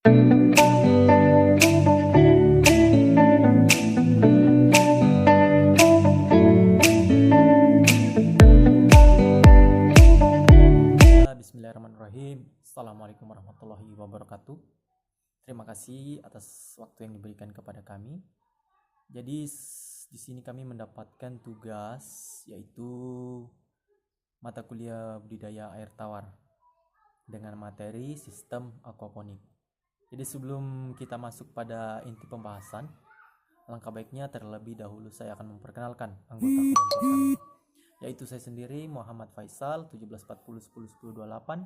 Bismillahirrahmanirrahim. Assalamualaikum warahmatullahi wabarakatuh. Terima kasih atas waktu yang diberikan kepada kami. Jadi di sini kami mendapatkan tugas yaitu mata kuliah budidaya air tawar dengan materi sistem aquaponik. Jadi sebelum kita masuk pada inti pembahasan, alangkah baiknya terlebih dahulu saya akan memperkenalkan anggota kelompok kami, yaitu saya sendiri Muhammad Faisal 1740 10 10 28,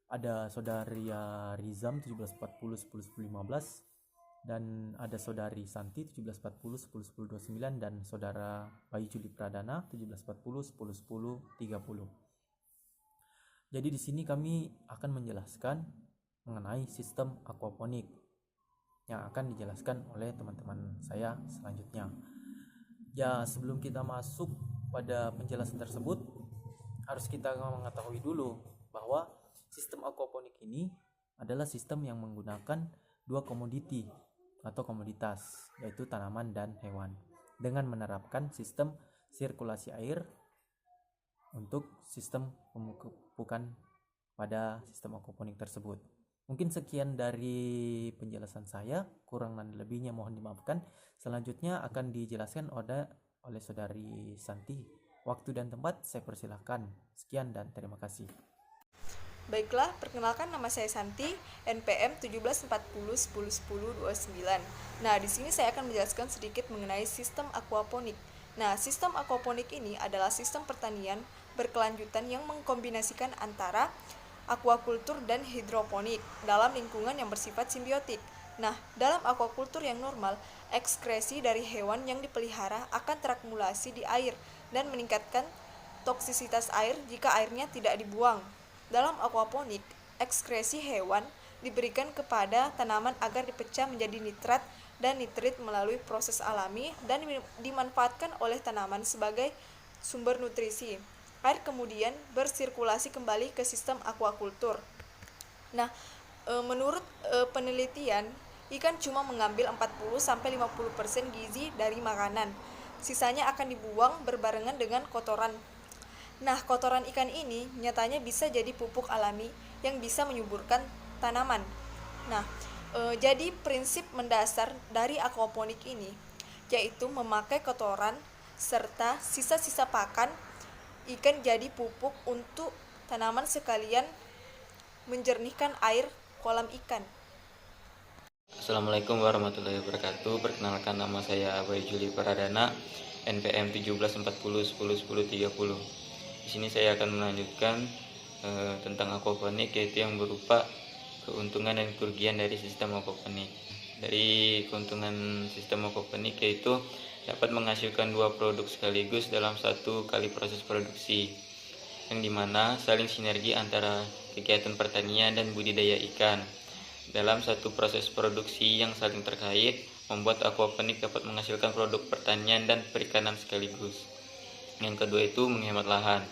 ada saudari Rizam 1740 10 10 15, dan ada saudari Santi 1740 10 10 29, dan saudara Bayu Juli Pradana 1740 10 10 30. Jadi di sini kami akan menjelaskan mengenai sistem aquaponik yang akan dijelaskan oleh teman-teman saya selanjutnya. Ya, sebelum kita masuk pada penjelasan tersebut, harus kita mengetahui dulu bahwa sistem aquaponik ini adalah sistem yang menggunakan dua komoditi atau komoditas, yaitu tanaman dan hewan, dengan menerapkan sistem sirkulasi air untuk sistem pemupukan pada sistem aquaponik tersebut. Mungkin sekian dari penjelasan saya, kurang dan lebihnya mohon dimaafkan. Selanjutnya akan dijelaskan oleh saudari Santi. Waktu dan tempat saya persilahkan. Sekian dan terima kasih. Baiklah, perkenalkan nama saya Santi, NPM 1740 10 10 29. Nah, di sini saya akan menjelaskan sedikit mengenai sistem aquaponik. Nah, sistem aquaponik ini adalah sistem pertanian berkelanjutan yang mengkombinasikan antara aquakultur dan hidroponik dalam lingkungan yang bersifat simbiotik. Nah, dalam aquakultur yang normal, ekskresi dari hewan yang dipelihara akan terakumulasi di air dan meningkatkan toksisitas air jika airnya tidak dibuang. Dalam aquaponik, ekskresi hewan diberikan kepada tanaman agar dipecah menjadi nitrat dan nitrit melalui proses alami dan dimanfaatkan oleh tanaman sebagai sumber nutrisi. Air kemudian bersirkulasi kembali ke sistem aquakultur. Nah, menurut penelitian, ikan cuma mengambil 40-50% gizi dari makanan. Sisanya akan dibuang berbarengan dengan kotoran. Nah, kotoran ikan ini nyatanya bisa jadi pupuk alami yang bisa menyuburkan tanaman. Nah, jadi prinsip mendasar dari aquaponik ini yaitu memakai kotoran serta sisa-sisa pakan ikan jadi pupuk untuk tanaman sekalian menjernihkan air kolam ikan. Assalamualaikum warahmatullahi wabarakatuh. Perkenalkan, nama saya Bayu Juli Pradana, NPM 1740 10 10 30. Di sini saya akan melanjutkan tentang aquaponik, yaitu yang berupa keuntungan dan kerugian dari sistem aquaponik. Dari keuntungan sistem aquaponik yaitu dapat menghasilkan dua produk sekaligus dalam satu kali proses produksi, yang dimana saling sinergi antara kegiatan pertanian dan budidaya ikan dalam satu proses produksi yang saling terkait, membuat aquaponik dapat menghasilkan produk pertanian dan perikanan sekaligus. Yang kedua itu menghemat lahan.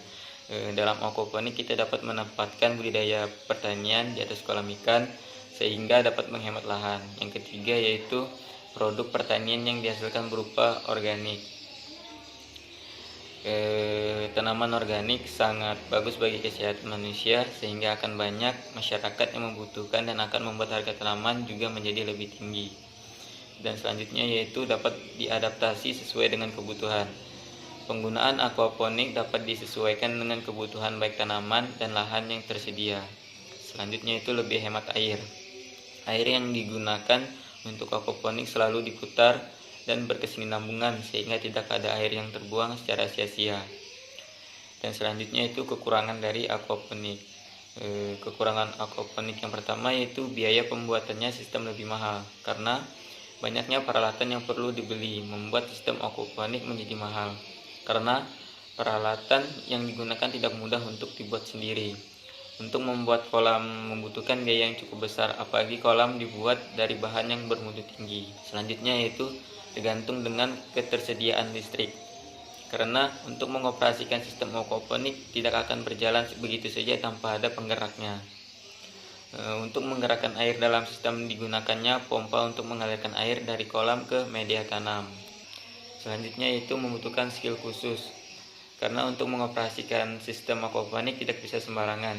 Dalam aquaponik kita dapat menempatkan budidaya pertanian di atas kolam ikan sehingga dapat menghemat lahan. Yang ketiga yaitu produk pertanian yang dihasilkan berupa organik. Tanaman organik sangat bagus bagi kesehatan manusia sehingga akan banyak masyarakat yang membutuhkan dan akan membuat harga tanaman juga menjadi lebih tinggi. Dan selanjutnya yaitu dapat diadaptasi sesuai dengan kebutuhan. Penggunaan aquaponik dapat disesuaikan dengan kebutuhan baik tanaman dan lahan yang tersedia. Selanjutnya itu lebih hemat air. Air yang digunakan untuk aquaponik selalu diputar dan berkesinambungan sehingga tidak ada air yang terbuang secara sia-sia. Dan selanjutnya itu kekurangan dari aquaponik. Kekurangan aquaponik yang pertama yaitu biaya pembuatannya sistem lebih mahal karena banyaknya peralatan yang perlu dibeli, membuat sistem aquaponik menjadi mahal karena peralatan yang digunakan tidak mudah untuk dibuat sendiri. Untuk membuat kolam membutuhkan biaya yang cukup besar, apalagi kolam dibuat dari bahan yang bermutu tinggi. Selanjutnya yaitu tergantung dengan ketersediaan listrik. Karena untuk mengoperasikan sistem aquaponik tidak akan berjalan begitu saja tanpa ada penggeraknya. Untuk menggerakkan air dalam sistem digunakannya pompa untuk mengalirkan air dari kolam ke media tanam. Selanjutnya itu membutuhkan skill khusus, karena untuk mengoperasikan sistem aquaponik tidak bisa sembarangan,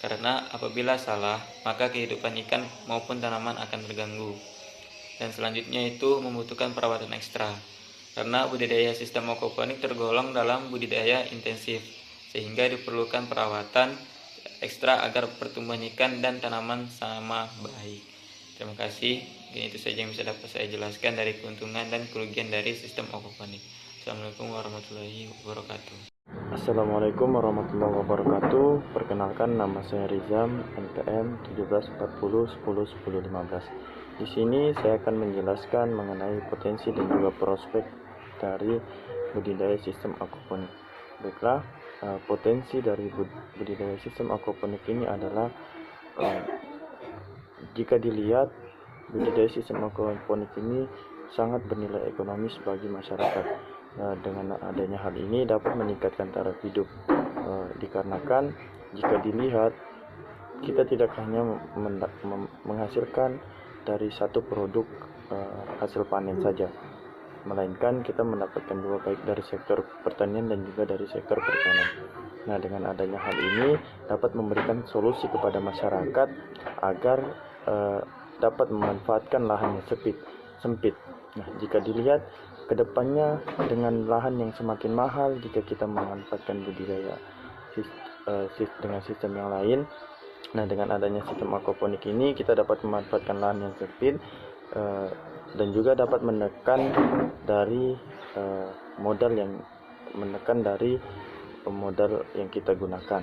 karena apabila salah maka kehidupan ikan maupun tanaman akan terganggu. Dan selanjutnya itu membutuhkan perawatan ekstra, karena budidaya sistem aquaponik tergolong dalam budidaya intensif, sehingga diperlukan perawatan ekstra agar pertumbuhan ikan dan tanaman sama baik. Terima kasih. Mungkin itu saja yang bisa dapat saya jelaskan dari keuntungan dan kerugian dari sistem aquaponik. Assalamualaikum warahmatullahi wabarakatuh. Assalamualaikum warahmatullahi wabarakatuh. Perkenalkan, nama saya Rizam, NPM 1740101015. Di sini saya akan menjelaskan mengenai potensi dan juga prospek dari budidaya sistem aquaponik. Baiklah, potensi dari budidaya sistem aquaponik ini adalah jika dilihat, budidaya sistem aquaponik ini sangat bernilai ekonomis bagi masyarakat. Dengan adanya hal ini dapat meningkatkan taraf hidup, dikarenakan jika dilihat kita tidak hanya menghasilkan dari satu produk hasil panen saja, melainkan kita mendapatkan dua, baik dari sektor pertanian dan juga dari sektor perikanan. Nah, dengan adanya hal ini dapat memberikan solusi kepada masyarakat agar dapat memanfaatkan lahan yang sempit. Nah, jika dilihat kedepannya dengan lahan yang semakin mahal, jika kita memanfaatkan budidaya dengan sistem yang lain, nah dengan adanya sistem aquaponik ini kita dapat memanfaatkan lahan yang sempit dan juga dapat menekan dari modal yang kita gunakan.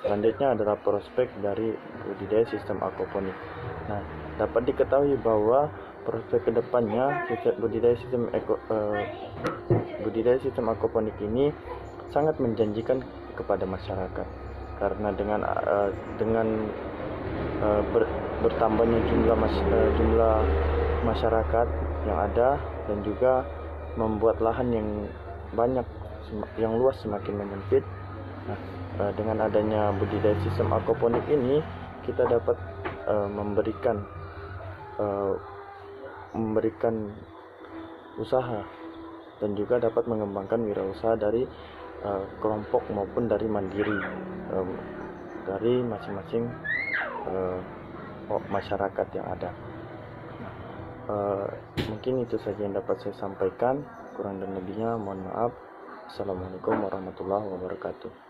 Selanjutnya adalah prospek dari budidaya sistem aquaponik. Nah, dapat diketahui bahwa prospek kedepannya budidaya sistem aquaponik ini sangat menjanjikan kepada masyarakat, karena dengan bertambahnya jumlah masyarakat yang ada dan juga membuat lahan yang banyak, yang luas semakin menyempit. Nah, dengan adanya budidaya sistem aquaponik ini kita dapat memberikan usaha dan juga dapat mengembangkan wirausaha dari kelompok maupun dari mandiri dari masing-masing masyarakat yang ada. Mungkin itu saja yang dapat saya sampaikan, kurang dan lebihnya mohon maaf. Assalamualaikum warahmatullahi wabarakatuh.